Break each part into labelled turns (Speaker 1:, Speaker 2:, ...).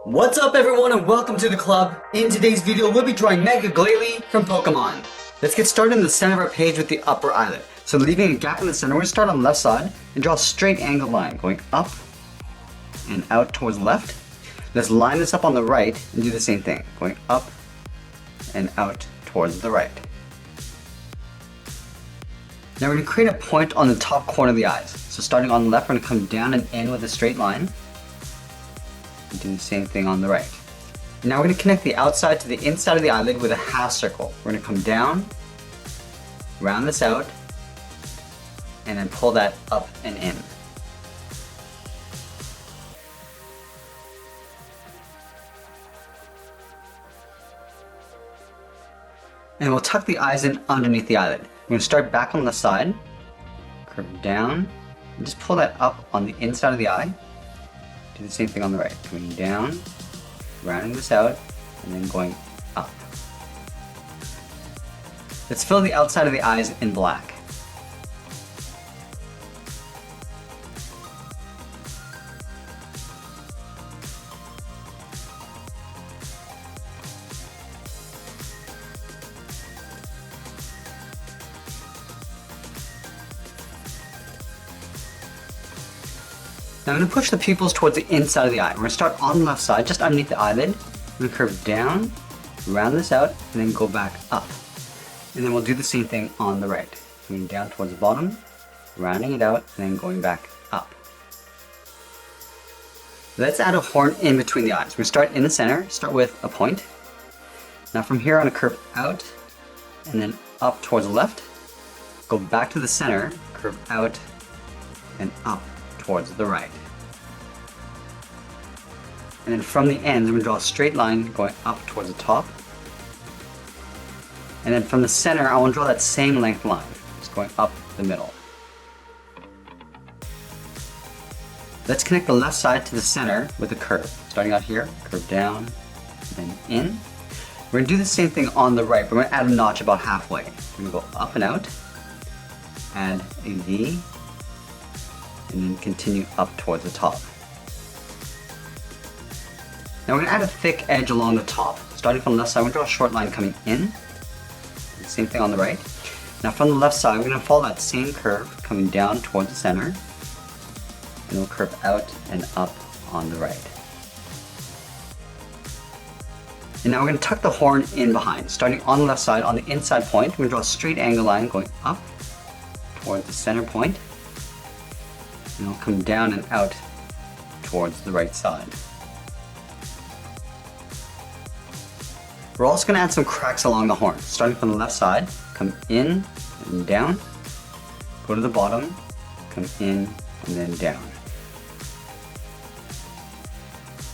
Speaker 1: What's up everyone and welcome to the club. In today's video we'll be drawing Mega Glalie from Pokemon. Let's get started in the center of our page with the upper eyelid. So leaving a gap in the center, we're going to start on the left side and draw a straight angled line going up and out towards the left. Let's line this up on the right and do the same thing, going up and out towards the right. Now we're going to create a point on the top corner of the eyes. So starting on the left, we're going to come down and in with a straight line. And do the same thing on the right. Now we're going to connect the outside to the inside of the eyelid with a half circle. We're going to come down, round this out, and then pull that up and in. And we'll tuck the eyes in underneath the eyelid. We're going to start back on the side, curve down, and just pull that up on the inside of the eye. Do the same thing on the right, coming down, rounding this out, and then going up. Let's fill the outside of the eyes in black. Now I'm going to push the pupils towards the inside of the eye. We're going to start on the left side, just underneath the eyelid. We're going to curve down, round this out, and then go back up. And then we'll do the same thing on the right. Coming down towards the bottom, rounding it out, and then going back up. Let's add a horn in between the eyes. We're going to start in the center, start with a point. Now from here on, a curve out, and then up towards the left. Go back to the center, curve out, and up towards the right. And then from the ends, we're going to draw a straight line going up towards the top. And then from the center, I want to draw that same length line, just going up the middle. Let's connect the left side to the center with a curve. Starting out here, curve down, then in. We're going to do the same thing on the right, but we're going to add a notch about halfway. We're going to go up and out, add a V, and then continue up towards the top. Now we're going to add a thick edge along the top. Starting from the left side, we're going to draw a short line coming in. Same thing on the right. Now from the left side, we're going to follow that same curve coming down towards the center. And we'll curve out and up on the right. And now we're going to tuck the horn in behind. Starting on the left side, on the inside point, we're going to draw a straight angle line going up towards the center point. And it'll come down and out towards the right side. We're also going to add some cracks along the horn. Starting from the left side, come in and down, go to the bottom, come in and then down.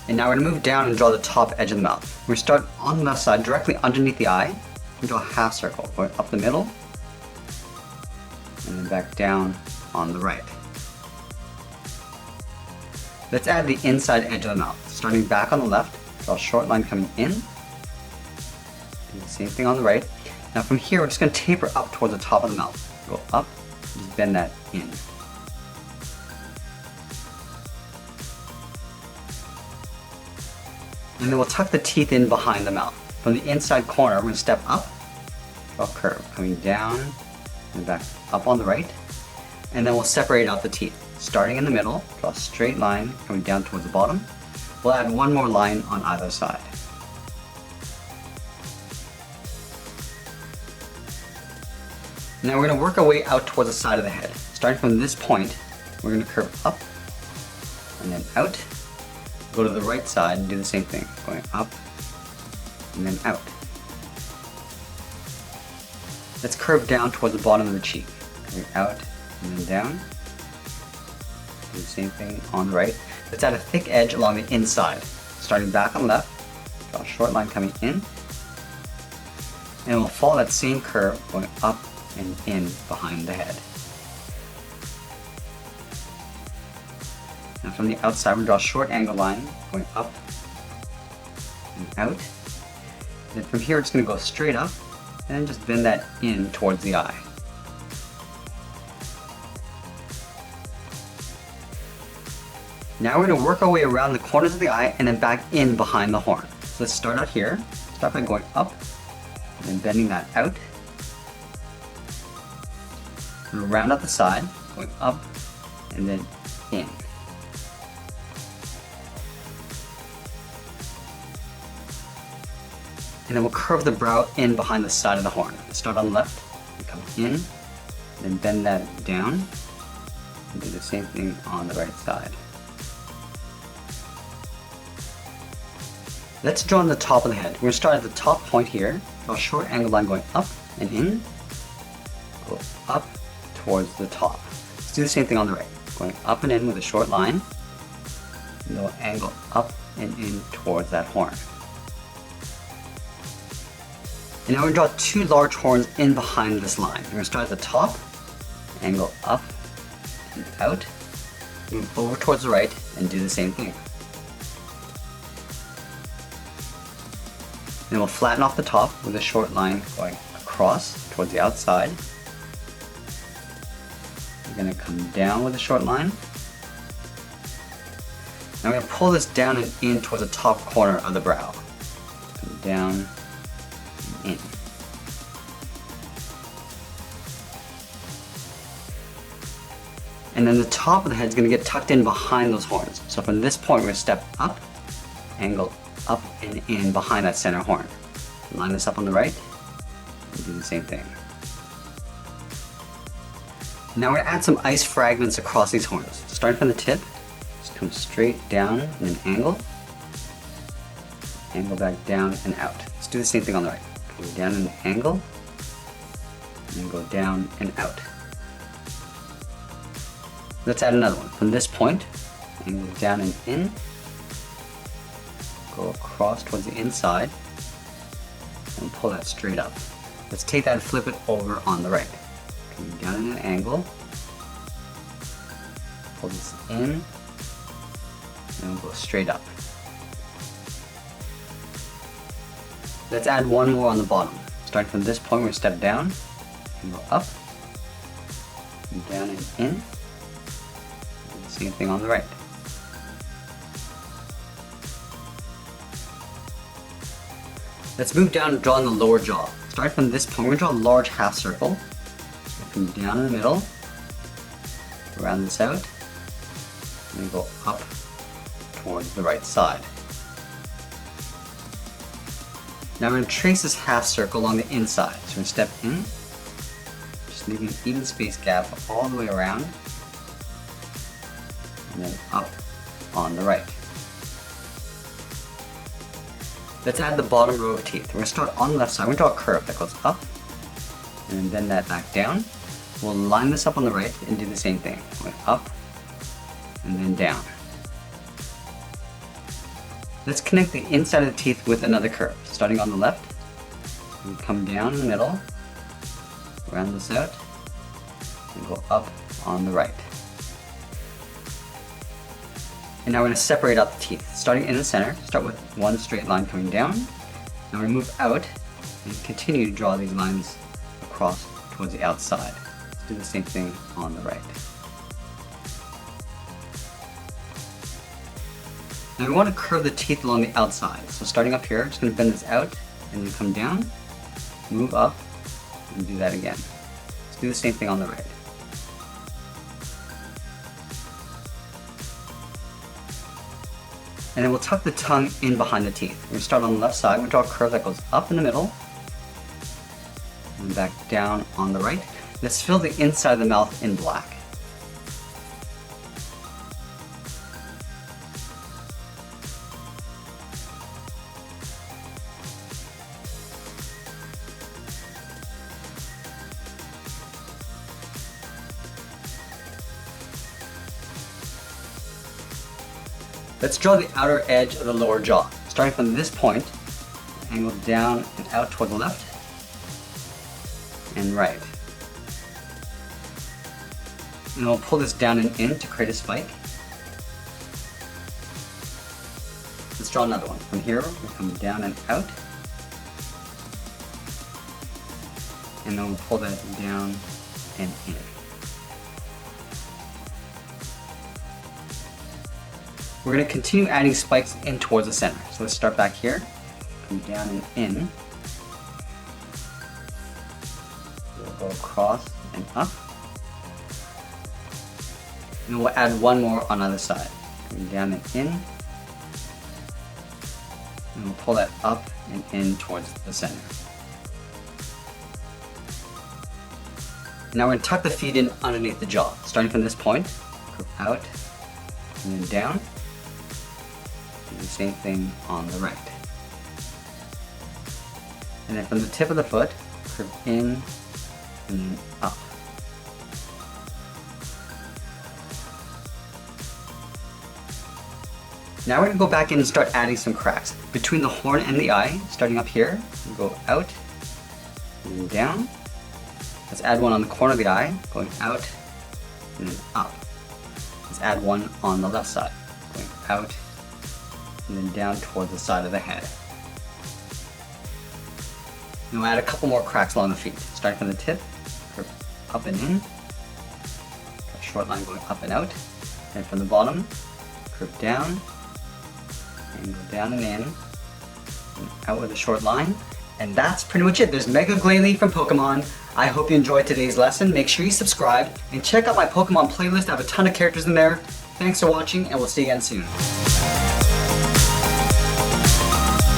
Speaker 1: And now we're going to move down and draw the top edge of the mouth. We're going to start on the left side, directly underneath the eye, and draw a half circle, going up the middle, and then back down on the right. Let's add the inside edge of the mouth. Starting back on the left, draw a short line coming in. Do the same thing on the right. Now from here, we're just going to taper up towards the top of the mouth. Go up, just bend that in. And then we'll tuck the teeth in behind the mouth. From the inside corner, we're going to step up, draw a curve, coming down and back up on the right. And then we'll separate out the teeth. Starting in the middle, draw a straight line coming down towards the bottom. We'll add one more line on either side. Now we're going to work our way out towards the side of the head. Starting from this point, we're going to curve up and then out. Go to the right side and do the same thing, going up and then out. Let's curve down towards the bottom of the cheek, going out and then down. Do the same thing on the right. Let's add a thick edge along the inside. Starting back on the left, draw a short line coming in, and we'll follow that same curve going up and in behind the head. Now from the outside, we'll draw a short angle line going up and out. Then from here, it's going to go straight up and then just bend that in towards the eye. Now we're going to work our way around the corners of the eye and then back in behind the horn. So let's start out here. Start by going up and then bending that out. And round out the side, going up and then in. And then we'll curve the brow in behind the side of the horn. Start on the left, and come in, then bend that down, and do the same thing on the right side. Let's draw on the top of the head. We're going to start at the top point here, draw a short angled line going up and in, go up towards the top. Let's do the same thing on the right, going up and in with a short line, and we'll angle up and in towards that horn. And now we're going to draw two large horns in behind this line. We're going to start at the top, angle up and out, move over towards the right, and do the same thing. Then we'll flatten off the top with a short line going across towards the outside. We're going to come down with a short line. Now we're going to pull this down and in towards the top corner of the brow. Come down and in. And then the top of the head is going to get tucked in behind those horns. So from this point, we're going to step up, angle up and in behind that center horn. Line this up on the right, and do the same thing. Now we're going to add some ice fragments across these horns. Starting from the tip, just come straight down and then angle back down and out. Let's do the same thing on the right. Go down and angle, and then go down and out. Let's add another one. From this point, angle down and in, go across towards the inside, and pull that straight up. Let's take that and flip it over on the right. Coming down in an angle, pull this in, and we'll go straight up. Let's add one more on the bottom. Starting from this point, we're going to step down, and go up, and down and in. Same thing on the right. Let's move down and draw in the lower jaw. Starting from this point, we're going to draw a large half circle. Come down in the middle, round this out, and then go up towards the right side. Now we're going to trace this half circle along the inside. So we're going to step in, just leaving an even space gap all the way around, and then up on the right. Let's add the bottom row of teeth. We're going to start on the left side. We're going to draw a curve that goes up, and then bend that back down. We'll line this up on the right and do the same thing. Going up, and then down. Let's connect the inside of the teeth with another curve. Starting on the left, we come down in the middle, round this out, and go up on the right. And now we're going to separate out the teeth. Starting in the center, start with one straight line coming down. Now we're going to move out and continue to draw these lines across towards the outside. Let's do the same thing on the right. Now we want to curve the teeth along the outside. So starting up here, just going to bend this out and then come down, move up, and do that again. Let's do the same thing on the right. And then we'll tuck the tongue in behind the teeth. We're going to start on the left side. We'll draw a curve that goes up in the middle, and back down on the right. Let's fill the inside of the mouth in black. Let's draw the outer edge of the lower jaw. Starting from this point, angle down and out toward the left and right. And we'll pull this down and in to create a spike. Let's draw another one. From here, we come down and out. And then we'll pull that down and in. we're going to continue adding spikes in towards the center. So let's start back here, come down and in. We'll go across and up. And we'll add one more on the other side. Coming down and in. And we'll pull that up and in towards the center. Now we're going to tuck the feet in underneath the jaw. Starting from this point, curve out, and then down. And the same thing on the right. And then from the tip of the foot, curve in and up. Now we're going to go back in and start adding some cracks between the horn and the eye. Starting up here, we'll go out and then down. Let's add one on the corner of the eye, going out and then up. Let's add one on the left side, going out and then down towards the side of the head. And we'll add a couple more cracks along the feet. Starting from the tip, curve up and in. Got a short line going up and out. And from the bottom, curve down and go down and in. And out with a short line. And that's pretty much it. There's Mega Glalie from Pokemon. I hope you enjoyed today's lesson. Make sure you subscribe and check out my Pokemon playlist. I have a ton of characters in there. Thanks for watching, and we'll see you again soon.